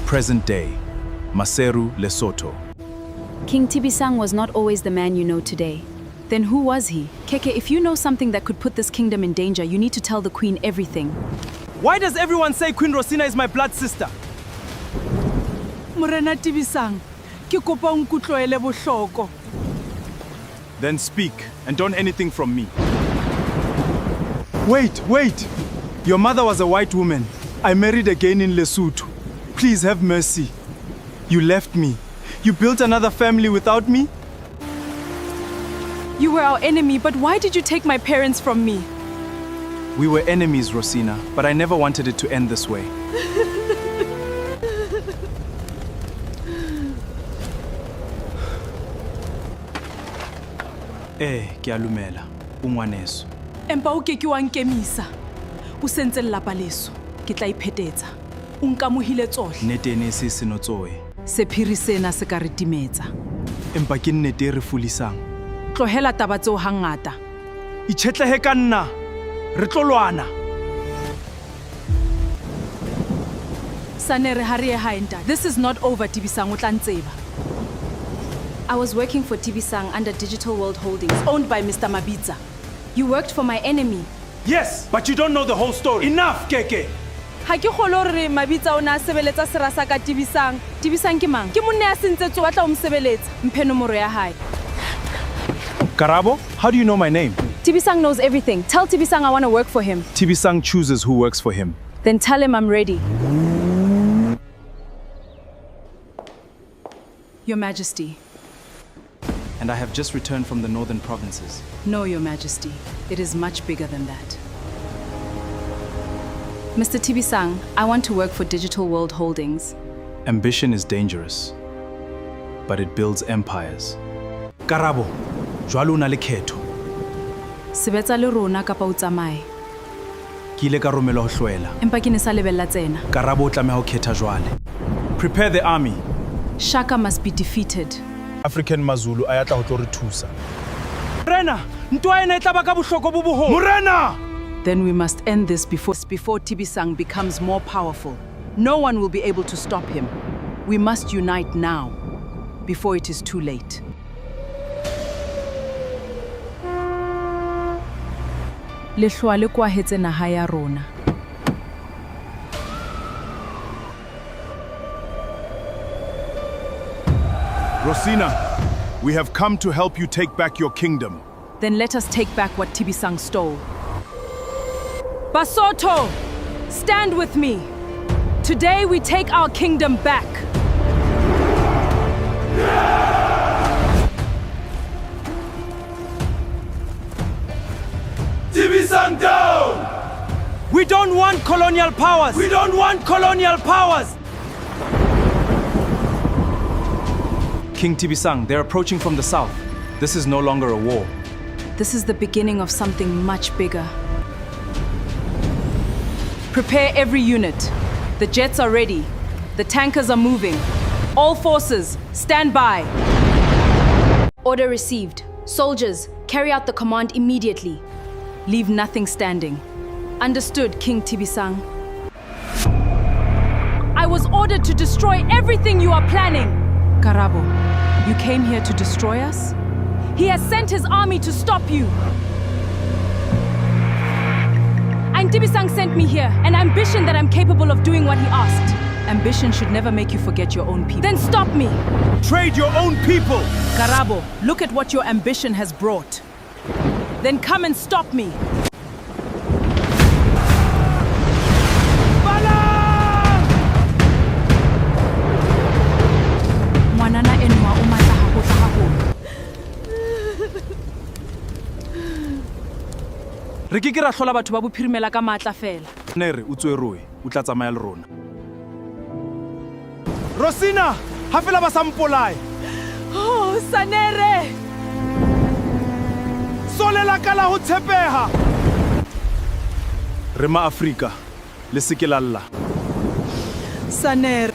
Present day, Maseru, Lesotho. King Tibisang was not always the man you know today. Then who was he? Keke, if you know something that could put this kingdom in danger, you need to tell the queen everything. Why does everyone say Queen Rosina is my blood sister? Morena Tibisang, ke kopa o nkutlwele bohloko. Then speak, and don't anything from me. Wait! Your mother was a white woman. I married again in Lesotho. Please have mercy. You left me. You built another family without me? You were our enemy, but why did you take my parents from me? We were enemies, Rosina, but I never wanted it to end this way. Ke a lumela, ungwaneso. Empa o keke wa nkemisa. O sentse lelapa leso, ke tla iphetetsa. O nkamohile tsohle. Nnete ene se senotsoe. Sephiri sena se ka re timetsa. Empa ke nnete re fulisang. Tlohela taba tseo hangata. Itšhetlehe ka nna. Re tlo lwana. Sanere ha re ye hae ntate. This is not over, Tibisang, o tla ntseba. I was working for Tibisang under Digital World Holdings, Owned by Mr. Mabitsa. You worked for my enemy. Yes, but you don't know the whole story. Enough, Keke. Ha ke kgolo re Mabitsa o na sebeletsa serasa ka Tibisang. Tibisang ke mang? Ke monne ya sentsetso wa tla o msebeletsa. Mphe nomoro ya hae. Karabo, how do you know my name? Tibisang knows everything. Tell Tibisang I want to work for him. Tibisang chooses who works for him. Then tell him I'm ready. Your Majesty. And I have just returned from the northern provinces. No, Your Majesty. It is much bigger than that. Mr. Tibisang, I want to work for Digital World Holdings. Ambition is dangerous, but it builds empires. Karabo, jwalo o na le kgetho. Sebetsa le rona kapa o tsamaye. Ke ile ka romelwa ho hlwela. Empa ke ne sa lebella tsena. Karabo o tlameha ho khetha jwale. Prepare the army. Shaka must be defeated. African Mazulu a ya tla ho tlo re thusa. Morena, ntwa ena e tla ba ka bohloko bo boholo. Morena! Then we must end this before Tibisang becomes more powerful. No one will be able to stop him. We must unite now, before it is too late. Lehlwa le kwahetse naha ya rona. Rosina, we have come to help you take back your kingdom. Then let us take back what Tibisang stole. Basotho, stand with me. Today we take our kingdom back. Tibisang down! We don't want colonial powers! We don't want colonial powers! King Tibisang, they're approaching from the south. This is no longer a war. This is the beginning of something much bigger. Prepare every unit. The jets are ready. The tankers are moving. All forces, stand by. Order received. Soldiers, carry out the command immediately. Leave nothing standing. Understood, King Tibisang. I was ordered to destroy everything you are planning. Karabo, you came here to destroy us? He has sent his army to stop you. And Tibisang sent me here, an ambition that I'm capable of doing what he asked. Ambition should never make you forget your own people. Then stop me! Trade your own people! Karabo, look at what your ambition has brought. Then come and stop me. Mwanana enwa o matla haholo. Re ke ra hlola batho ba bophirimela ka matla fela. Nere o tsweroe, o tla tsamaya le rona. Rosina, ha fela ba sampolai. Oh, Sanere! Solela ka la ho tshepeha. Re ma Afrika, le se ke la lla. Sanere.